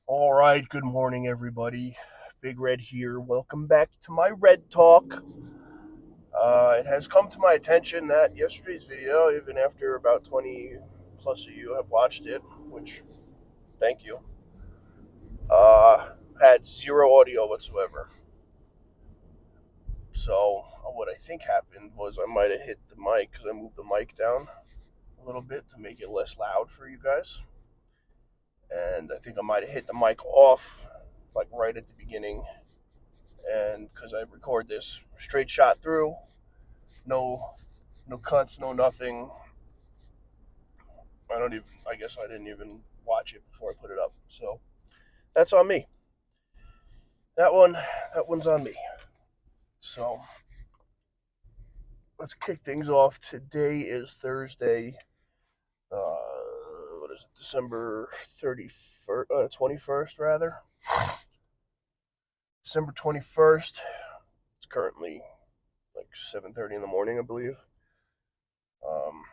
All right, good morning, everybody. Big Red here. Welcome back to my Red Talk. It has come to my attention that yesterday's video, even after about 20 plus of you have watched it, which thank you, had zero audio whatsoever. So, what I think happened was I might have hit the mic because I moved the mic down a little bit to make it less loud for you guys. And I think I might have hit the mic off, like right at the beginning. And because I record this straight shot through, no no cuts, no nothing. I don't even. I guess I didn't even watch it before I put it up. So that's on me. That one's on me. So let's kick things off. Today is Thursday. What is it? December 31st, 21st rather. December 21st. It's currently like 7:30 in the morning, I believe. Um,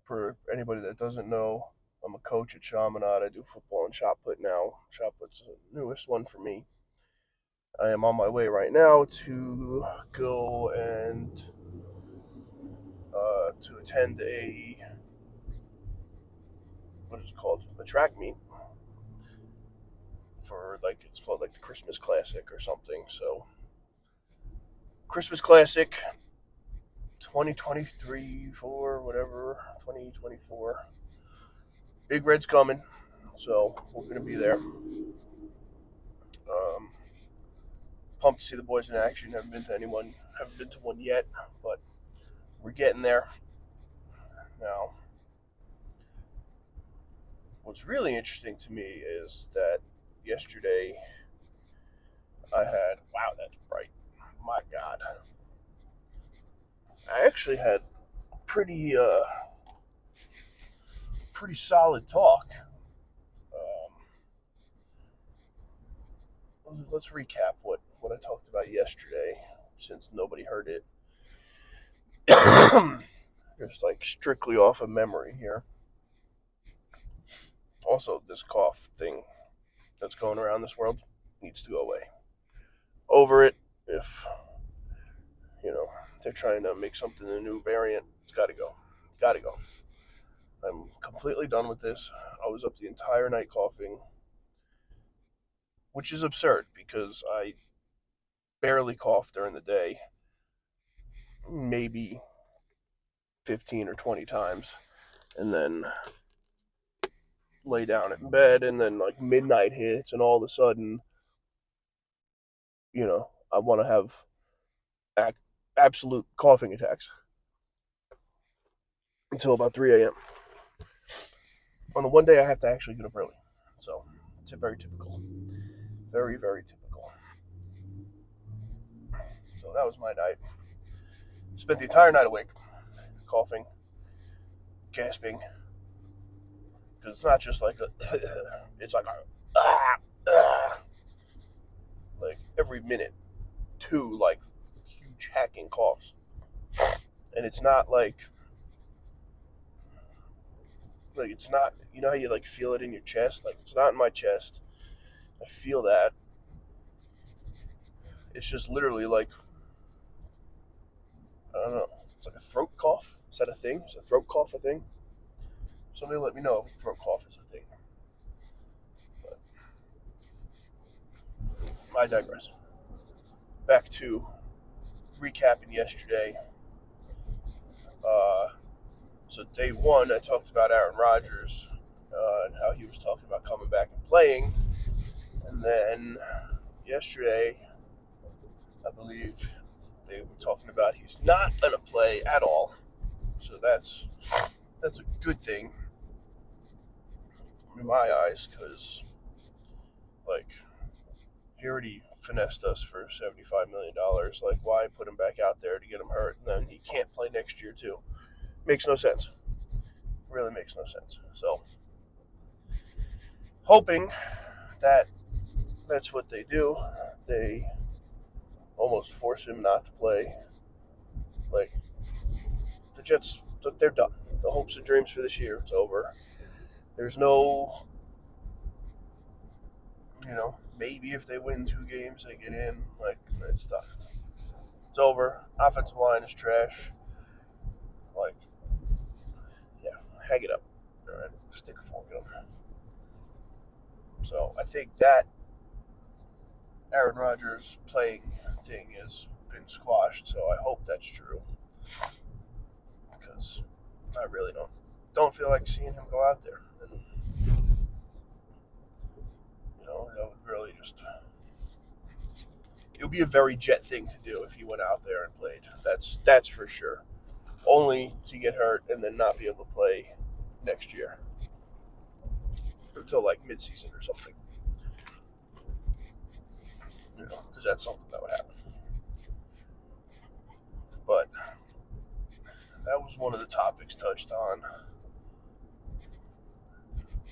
for anybody that doesn't know, I'm a coach at Chaminade. I do football and shot put now. Shot put's the newest one for me. I am on my way right now to go and to attend a what is it called, a track meet for like it's called like the Christmas Classic or something. So Christmas Classic 2023 for whatever 2024. Big Red's coming, so we're gonna be there. Um, Pumped to see the boys in action. Haven't been to one yet, but we're getting there. Now, what's really interesting to me is that yesterday I had, wow, that's bright. My God. I actually had pretty, pretty solid talk. Let's recap what I talked about yesterday since nobody heard it. Just like strictly off of memory here. Also, this cough thing that's going around this world needs to go away. Over it. If they're trying to make something a new variant, it's got to go. Got to go. I'm completely done with this. I was up the entire night coughing, which is absurd because I barely cough during the day, maybe 15 or 20 times, and then lay down in bed, and then like midnight hits, and all of a sudden, I want to have ac- absolute coughing attacks until about 3 a.m. On the one day I have to actually get up early. So it's very typical. Very, very typical. So that was my night. Spent the entire night awake, coughing, gasping, because it's not just like a, it's like a, like every minute, two like huge hacking coughs, and it's not like it's not. You know how you like feel it in your chest? Like it's not in my chest. I feel that. It's just literally like I don't know. It's like a throat cough. Is that a thing? Is a throat cough a thing? Somebody let me know if throat cough is a thing. But I digress. Back to recapping yesterday. Uh, so day one, I talked about Aaron Rodgers and how he was talking about coming back and playing. And then yesterday, I believe they were talking about he's not going to play at all. So that's a good thing in my eyes because like he already finessed us for $75 million. Like why put him back out there to get him hurt and then he can't play next year too? Makes no sense. Really makes no sense. So hoping that that's what they do. They almost force him not to play. Like the Jets, they're done. The hopes and dreams for this year, it's over. There's no, maybe if they win 2 games, they get in. Like, it's tough. It's over. Offensive line is trash. Like, yeah, hang it up. All right, stick a fork in them. So I think that Aaron Rodgers playing thing has been squashed. So I hope that's true, because I really don't feel like seeing him go out there. And that would really just, it would be a very Jet thing to do if he went out there and played. That's for sure. Only to get hurt and then not be able to play next year until like midseason or something. Because that's something that would happen. But that was one of the topics touched on.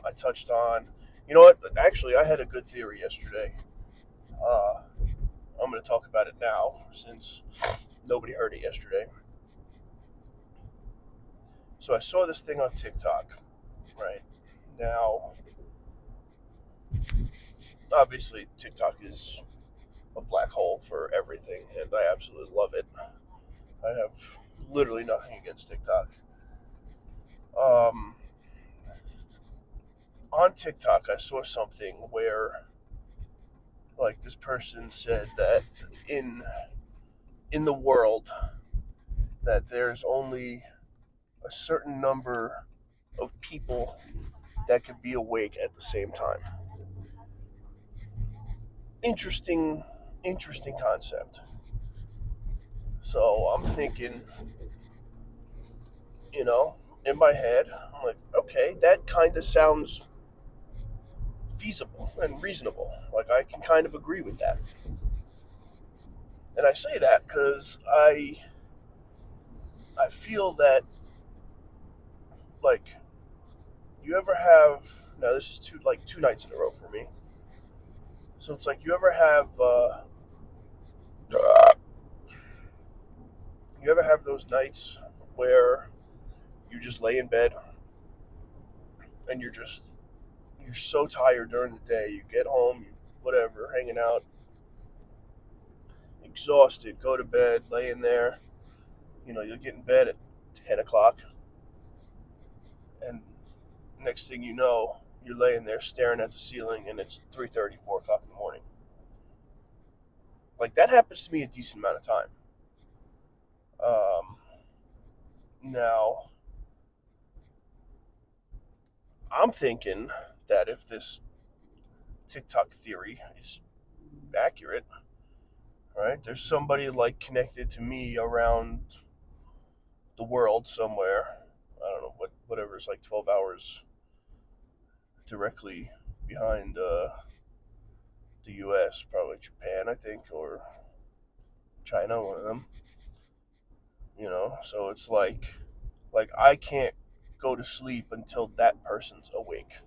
I touched on, you know what? Actually, I had a good theory yesterday. I'm going to talk about it now since nobody heard it yesterday. So I saw this thing on TikTok, right? Now, obviously, TikTok is a black hole for everything, and I absolutely love it. I have literally nothing against TikTok. On TikTok, I saw something where, like, this person said that in the world that there's only a certain number of people that can be awake at the same time. Interesting, interesting concept. So I'm thinking, in my head, I'm like, okay, that kind of sounds feasible and reasonable. Like, I can kind of agree with that. And I say that because I feel that, like, you ever have, now this is two nights in a row for me. So it's like, you ever have those nights where you just lay in bed and you're so tired during the day. You get home, whatever, hanging out, exhausted, go to bed, lay in there. You'll get in bed at 10 o'clock, and next thing you know, you're laying there staring at the ceiling, and it's 3:30, 4 o'clock in the morning. Like, that happens to me a decent amount of time. Now, I'm thinking that if this TikTok theory is accurate, right? There's somebody like connected to me around the world somewhere. I don't know whatever is like 12 hours directly behind the U.S. Probably Japan, I think, or China, one of them. So it's like I can't go to sleep until that person's awake.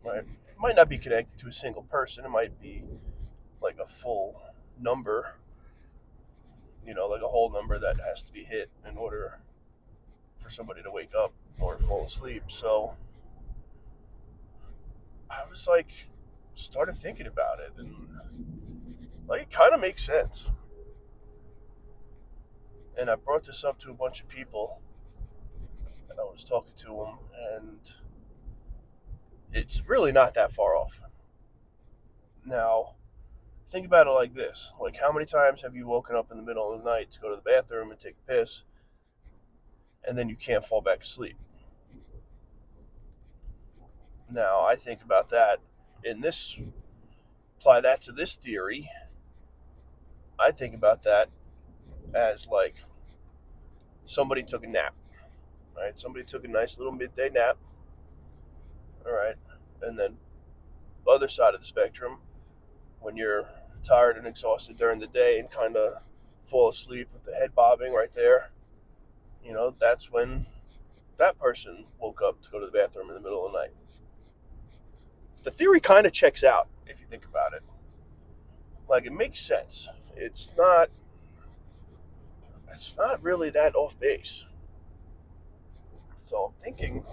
Right? It might not be connected to a single person. It might be like a full number. Like a whole number that has to be hit in order for somebody to wake up or fall asleep. So I was like, started thinking about it, and like, it kind of makes sense. And I brought this up to a bunch of people, and I was talking to them, and it's really not that far off. Now, think about it like this: like, how many times have you woken up in the middle of the night to go to the bathroom and take a piss, and then you can't fall back asleep? Now, I think about that in this, apply that to this theory. I think about that as like somebody took a nap, right? Somebody took a nice little midday nap, all right, and then other side of the spectrum, when you're tired and exhausted during the day and kind of fall asleep with the head bobbing right there, that's when that person woke up to go to the bathroom in the middle of the night. The theory kind of checks out if you think about it. Like, it makes sense. It's not really that off base. So I'm thinking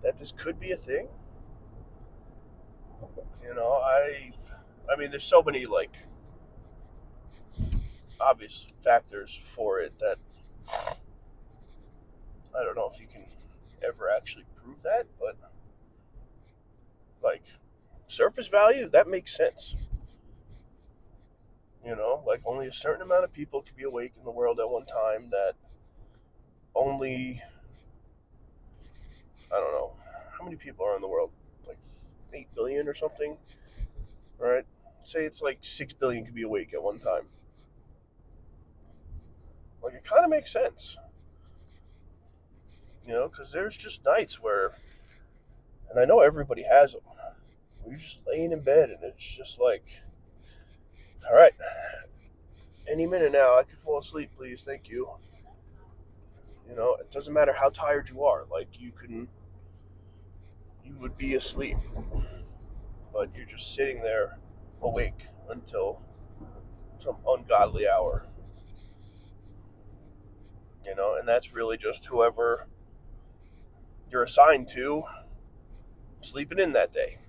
that this could be a thing. I mean, there's so many like obvious factors for it that I don't know if you can ever actually prove that, but like surface value, that makes sense. Like only a certain amount of people can be awake in the world at one time. That only, I don't know, how many people are in the world? Like 8 billion or something, right? Say it's like 6 billion can be awake at one time. Like it kind of makes sense, because there's just nights where, and I know everybody has them, where you're just laying in bed and it's just like, all right, any minute now I could fall asleep, please, thank you. It doesn't matter how tired you are, like you would be asleep, but you're just sitting there awake until some ungodly hour, and that's really just whoever you're assigned to sleeping in that day.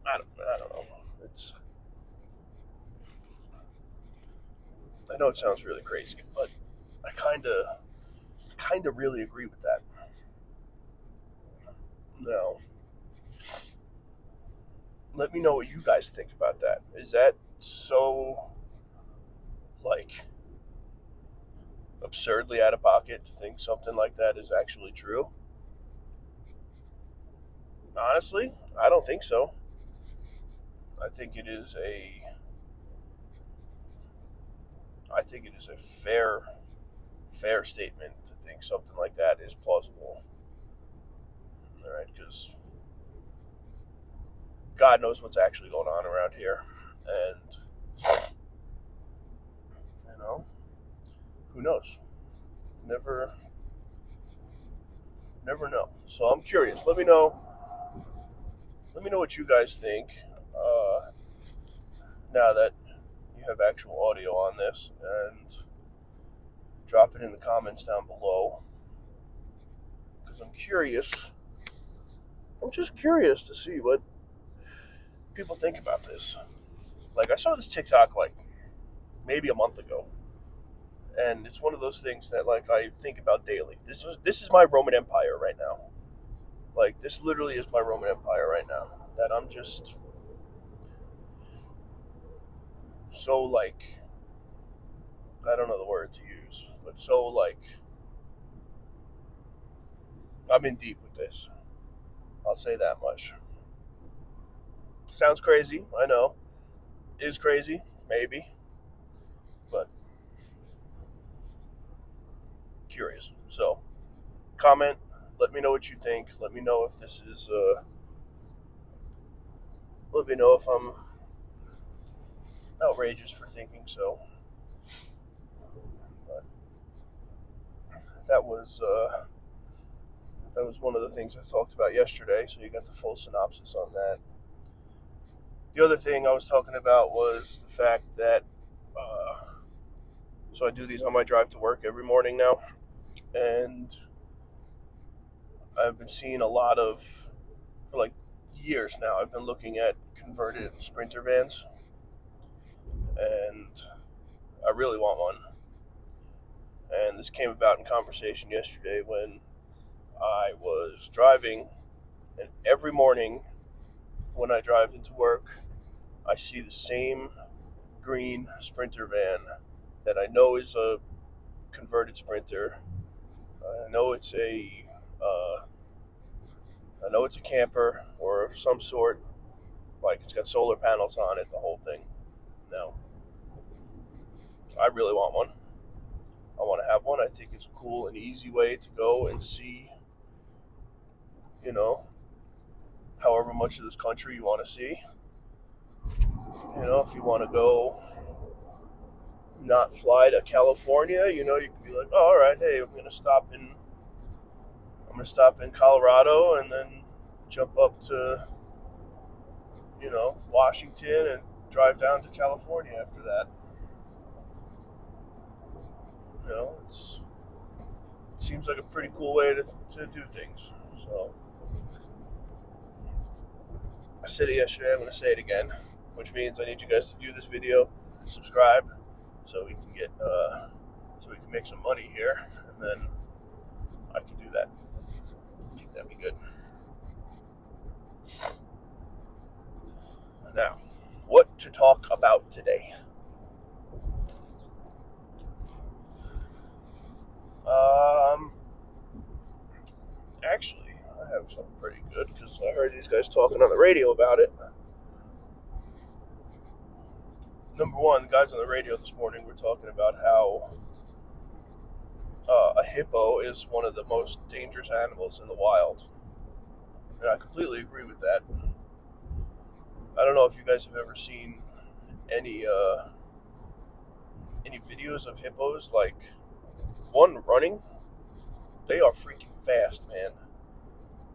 I don't know. It's I know it sounds really crazy, but I kind of really agree with that. Now, let me know what you guys think about that. Is that so like absurdly out of pocket to think something like that is actually true? Honestly, I don't think so. I think it is a I think it is a fair statement to think something like that is plausible. All right, because God knows what's actually going on around here, and you know, who knows? Never, never know. So I'm curious. Let me know. Let me know what you guys think. Uh, Now that you have actual audio on this, and drop it in the comments down below, because I'm curious. I'm just curious to see what people think about this. Like I saw this TikTok like maybe a month ago, and it's one of those things that like I think about daily. This is my Roman Empire right now. Like this literally is my Roman Empire right now. That I'm just so like I don't know the word to use, but so like I'm in deep with this. I'll say that much. Sounds crazy, I know. Is crazy, maybe, but curious. So comment. Let me know what you think. Let me know if this is. Let me know if I'm outrageous for thinking so. But that was uh, that was one of the things I talked about yesterday. So you got the full synopsis on that. The other thing I was talking about was the fact that so I do these on my drive to work every morning now, and I've been seeing a lot of for like years now. I've been looking at converted Sprinter vans, and I really want one. And this came about in conversation yesterday when I was driving, and every morning when I drive into work, I see the same green Sprinter van that I know is a converted Sprinter. I know it's a uh, I know it's a camper or of some sort. Like it's got solar panels on it, the whole thing. No, I really want one. I want to have one. I think it's a cool and easy way to go and see, you know, however much of this country you want to see. If you want to go not fly to California, you can be like, oh, all right, hey, I'm gonna stop in Colorado and then jump up to, Washington and drive down to California after that. It's seems like a pretty cool way to do things. So I said it yesterday, I'm going to say it again, which means I need you guys to view this video, subscribe, so we can get, so we can make some money here, and then I can do that. I think that'd be good. Now, what to talk about today? Actually, I have something pretty good because I heard these guys talking on the radio about it. Number one, the guys on the radio this morning were talking about how a hippo is one of the most dangerous animals in the wild. And I completely agree with that. I don't know if you guys have ever seen any videos of hippos, like one running. They are freaking fast, man.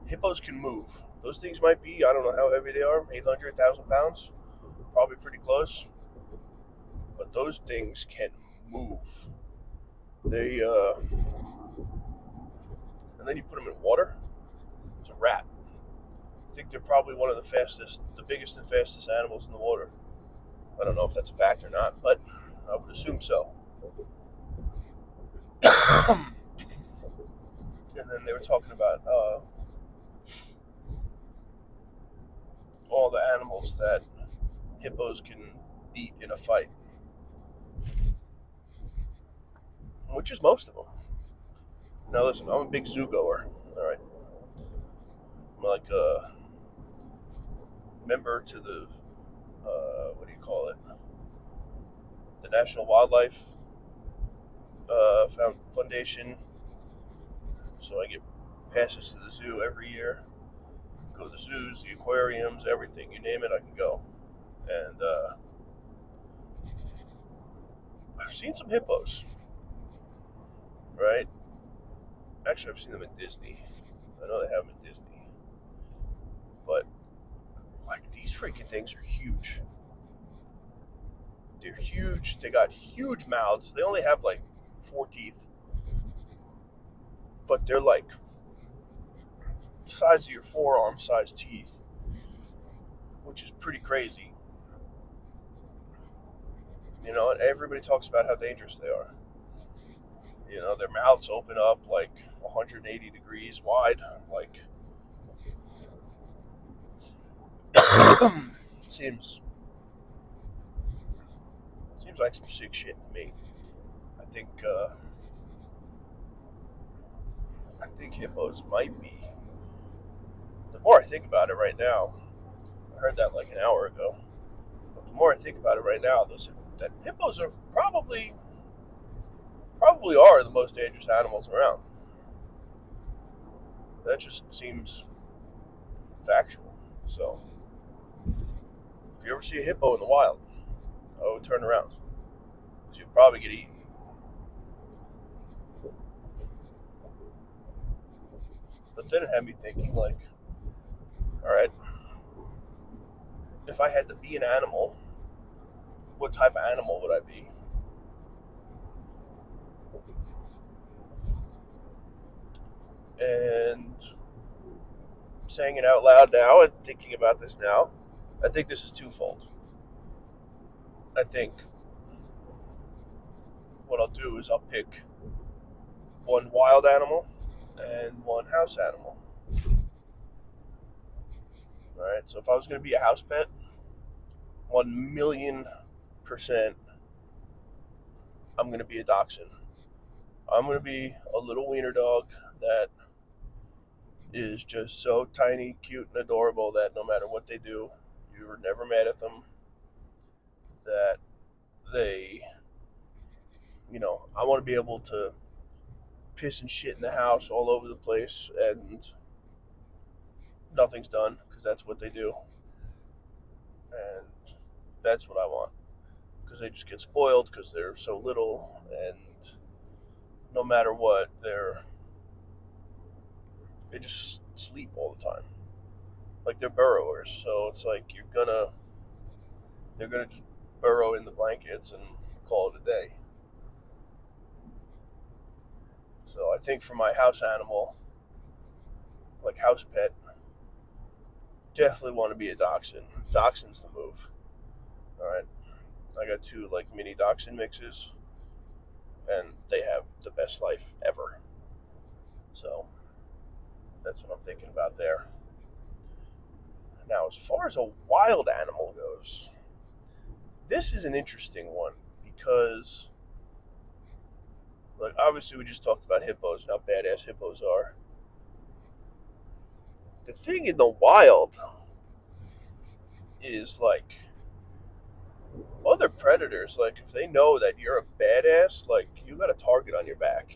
Hippos can move. Those things might be, I don't know how heavy they are, 800, 1,000 pounds. Probably pretty close. But those things can move. They, and then you put them in water, it's a wrap. I think they're probably one of the biggest and fastest animals in the water. I don't know if that's a fact or not, but I would assume so. And then they were talking about all the animals that hippos can beat in a fight, which is most of them. Now listen, I'm a big zoo goer. All right, I'm like a member to the what do you call it? The National Wildlife Foundation. So I get passes to the zoo every year. Go to the zoos, the aquariums, everything. You name it, I can go. And I've seen some hippos, right? Actually, I've seen them in Disney. I know they have them in Disney. But, like, these freaking things are huge. They're huge. They got huge mouths. They only have, like, 4 teeth. But they're, like, the size of your forearm size teeth, which is pretty crazy. You know, and everybody talks about how dangerous they are. You know, their mouths open up like 180 degrees wide. Like, seems like some sick shit to me. I think hippos might be. The more I think about it right now, I heard that like an hour ago. But the more I think about it right now, that hippos are probably are the most dangerous animals around. That just seems factual. So, if you ever see a hippo in the wild, I would turn around because you'll probably get eaten. But then it had me thinking, like, all right, if I had to be an animal, what type of animal would I be? And saying it out loud now and thinking about this now, I think this is twofold. I think what I'll do is I'll pick one wild animal and one house animal. All right, so if I was going to be a house pet, 1,000,000%, I'm going to be a dachshund. I'm going to be a little wiener dog that is just so tiny, cute, and adorable that no matter what they do, you're never mad at them. That they, I want to be able to piss and shit in the house all over the place and nothing's done because that's what they do. And that's what I want because they just get spoiled because they're so little and no matter what, they just sleep all the time. Like they're burrowers, so it's like they're gonna just burrow in the blankets and call it a day. So I think for my house animal, like house pet, definitely want to be a dachshund. Dachshund's the move. All right, I got two like mini dachshund mixes, and they have the best life ever. So that's what I'm thinking about there. Now, as far as a wild animal goes, this is an interesting one because, like, obviously we just talked about hippos and how badass hippos are. The thing in the wild is like other predators. Like, if they know that you're a badass, like you got a target on your back.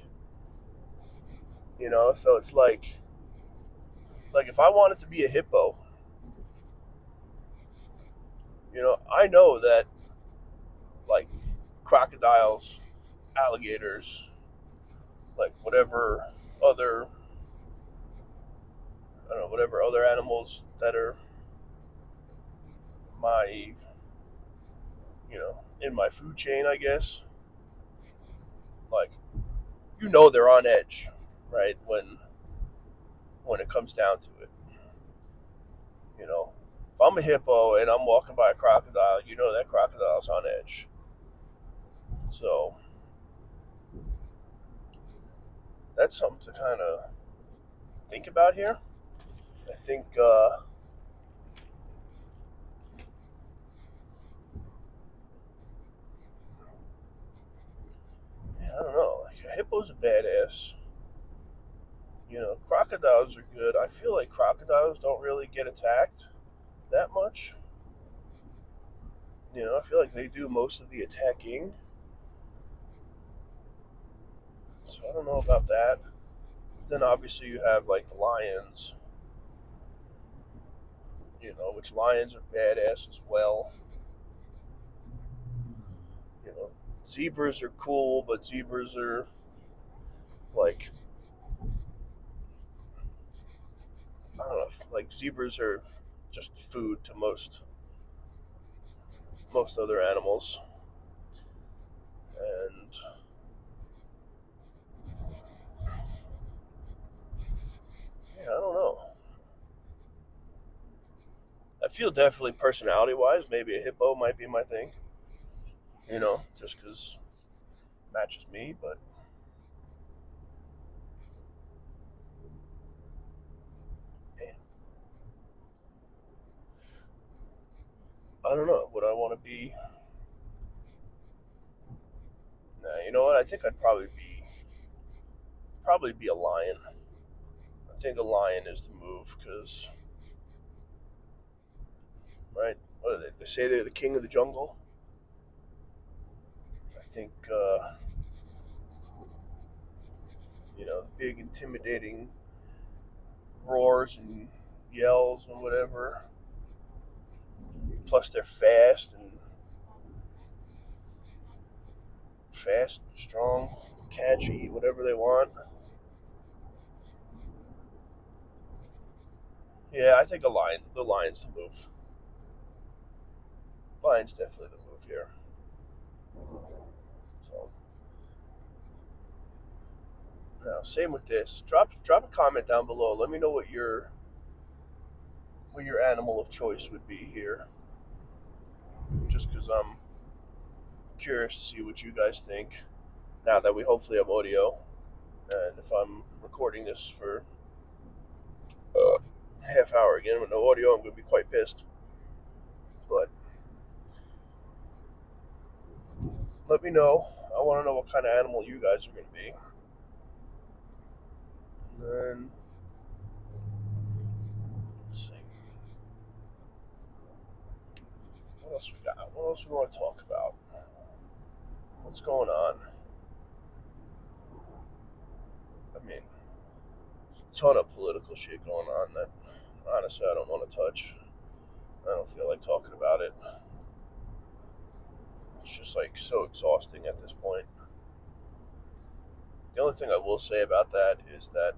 So it's like if I wanted to be a hippo, I know that like crocodiles, alligators, like other I don't know, whatever other animals that are my, in my food chain, I guess. Like, they're on edge, right? When it comes down to it, if I'm a hippo and I'm walking by a crocodile, that crocodile's on edge. So that's something to kind of think about here. I think, yeah, I don't know. Like, a hippo's a badass. Crocodiles are good. I feel like crocodiles don't really get attacked that much. I feel like they do most of the attacking. So I don't know about that. Then obviously you have like the lions, which lions are badass as well. You know, Zebras are cool, but zebras are like, I don't know, like zebras are just food to most other animals. And yeah, I don't know. I feel definitely personality wise, maybe a hippo might be my thing. Just because it matches me. But man, I don't know. Would I want to be? Nah, you know what? I think I'd probably be a lion. I think a lion is the move because, right? What are they? They say they're the king of the jungle. I think, big intimidating roars and yells and whatever. Plus, they're fast, strong, catchy, whatever they want. Yeah, I think the lion's the move. Lion's definitely the move here. So now, same with this. Drop a comment down below. Let me know what your animal of choice would be here. Just because I'm curious to see what you guys think. Now that we hopefully have audio, and if I'm recording this for a half hour again with no audio, I'm going to be quite pissed. But let me know. I want to know what kind of animal you guys are going to be. And then, let's see. What else we got? What else we want to talk about? What's going on? I mean, a ton of political shit going on that honestly I don't want to touch. I don't feel like talking about it. It's just like so exhausting at this point. The only thing I will say about that is that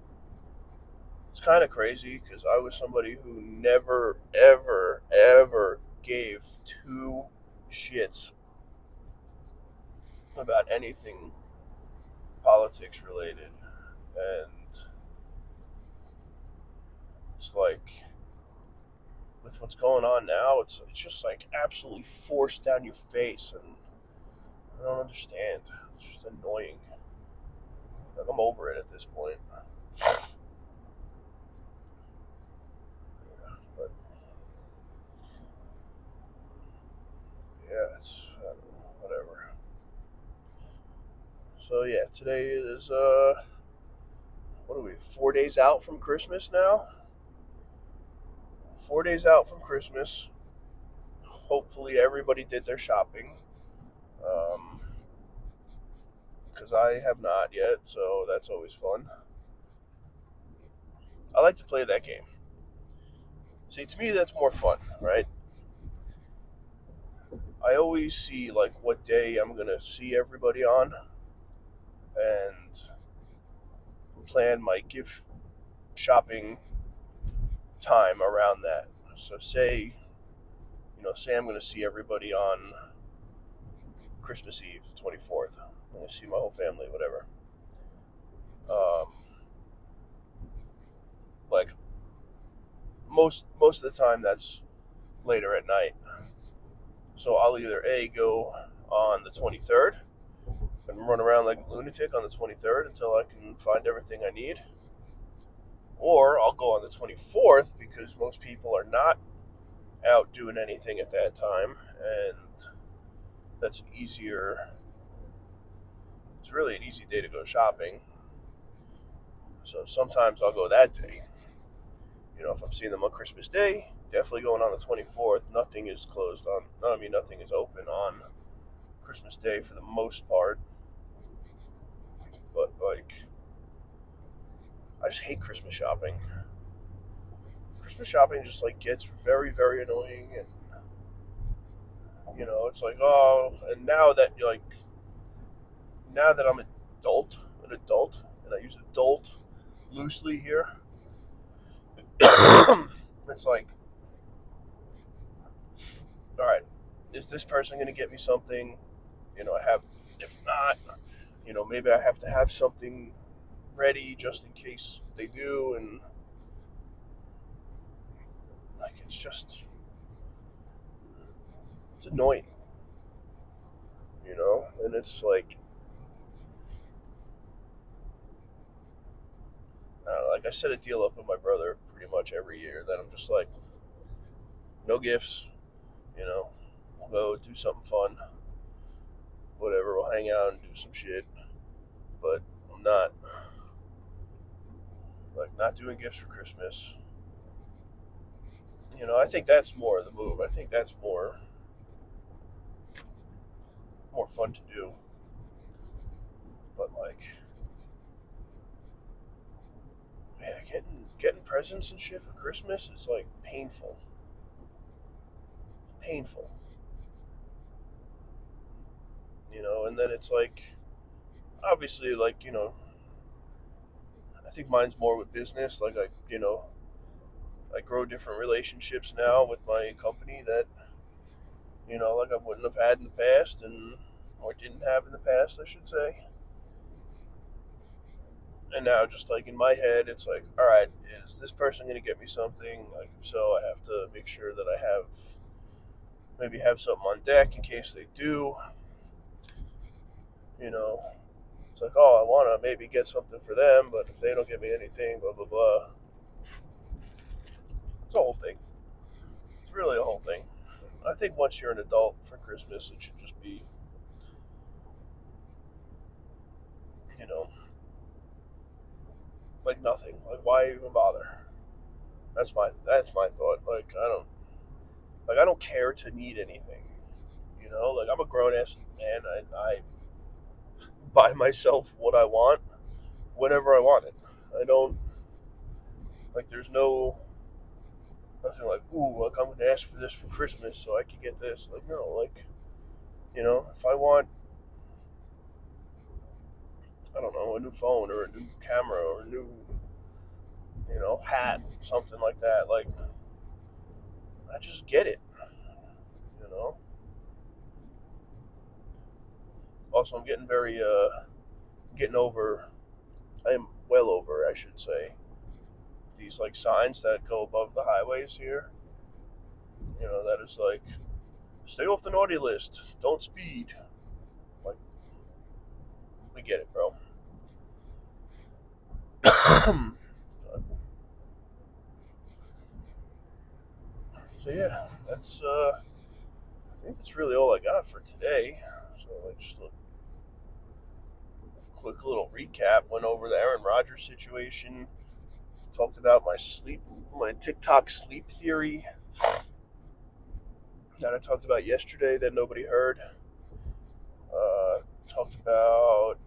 it's kind of crazy because I was somebody who never, ever, ever gave two shits about anything politics related. And it's like, with what's going on now, it's just like absolutely forced down your face, and I don't understand. It's just annoying. Like, I'm over it at this point. But yeah, it's whatever. So yeah, today is what are we? 4 days out from Christmas now. 4 days out from Christmas. Hopefully, everybody did their shopping. Um, because I have not yet, so that's always fun. I like to play that game. See, to me, that's more fun, right? I always see like what day I'm gonna see everybody on, and plan my gift shopping time around that. So say I'm gonna see everybody on Christmas Eve, the 24th. I'm gonna see my whole family, whatever. Um, like most of the time, that's later at night. So I'll either go on the 23rd and run around like a lunatic on the 23rd until I can find everything I need, or I'll go on the 24th because most people are not out doing anything at that time, and that's an easier. It's really an easy day to go shopping. So sometimes I'll go that day. If I'm seeing them on Christmas Day, definitely going on the 24th. Nothing is closed on. No, I mean nothing is open on Christmas Day for the most part. But like, I just hate Christmas shopping. Christmas shopping just like gets very very annoying, and it's like, oh, and now that I'm an adult, and I use adult loosely here. It's like, all right, is this person going to get me something? I have. If not, maybe I have to have something ready just in case they do, and like it's annoying, and it's like I set a deal up with my brother pretty much every year that I'm just like, no gifts, we'll go do something fun, whatever, we'll hang out and do some shit, but I'm not doing gifts for Christmas. I think that's more the move. I think that's more fun to do. But like, man, getting presents and shit for Christmas is like painful. Painful. And then it's like, obviously, like, I think mine's more with business. Like, I grow different relationships now with my company that, like I wouldn't have had in the past, and or didn't have in the past, I should say. And now, just like in my head, it's like, all right, is this person going to get me something? Like, if so, I have to make sure that I maybe have something on deck in case they do. You know, it's like, oh, I want to maybe get something for them, but if they don't get me anything, blah blah blah. It's a whole thing. It's really a whole thing. I think once you're an adult for Christmas, it should just be, you know, like nothing. Like, why even bother? That's my thought. Like I don't care to need anything. Like I'm a grown ass man. I buy myself what I want whenever I want it. I don't like. There's nothing like, ooh, like I'm gonna ask for this for Christmas so I can get this. Like, no, like, if I want, I don't know, a new phone or a new camera or a new, hat, something like that. Like, I just get it. You know. Also, I'm getting over. I am. well over, I should say. These like signs that go above the highways here, that is like, stay off the naughty list, don't speed. Like, we get it, bro. So yeah, I think that's really all I got for today. So like, just a quick little recap. Went over the Aaron Rodgers situation. Talked about my TikTok sleep theory that I talked about yesterday that nobody heard. Talked about,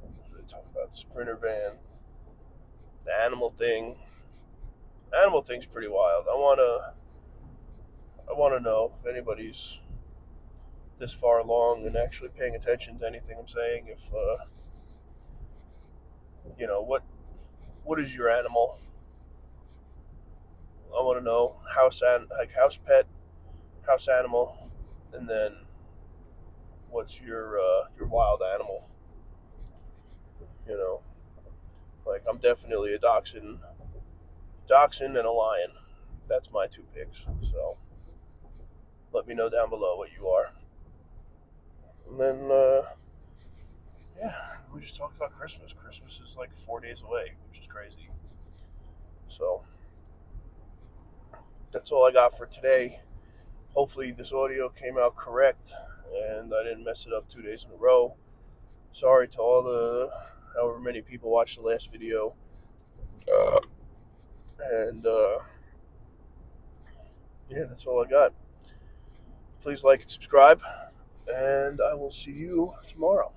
what did I talk about? The Sprinter van, the animal thing. Animal thing's pretty wild. I wanna know if anybody's this far along and actually paying attention to anything I'm saying. If what is your animal? I want to know house pet, house animal, and then what's your wild animal? You know, like I'm definitely a dachshund and a lion. That's my two picks. So let me know down below what you are. And then yeah, we just talked about Christmas. Christmas is like 4 days away, which is crazy. So that's all I got for today. Hopefully this audio came out correct and I didn't mess it up 2 days in a row. Sorry to all the however many people watched the last video. And yeah, that's all I got. Please like and subscribe, and I will see you tomorrow.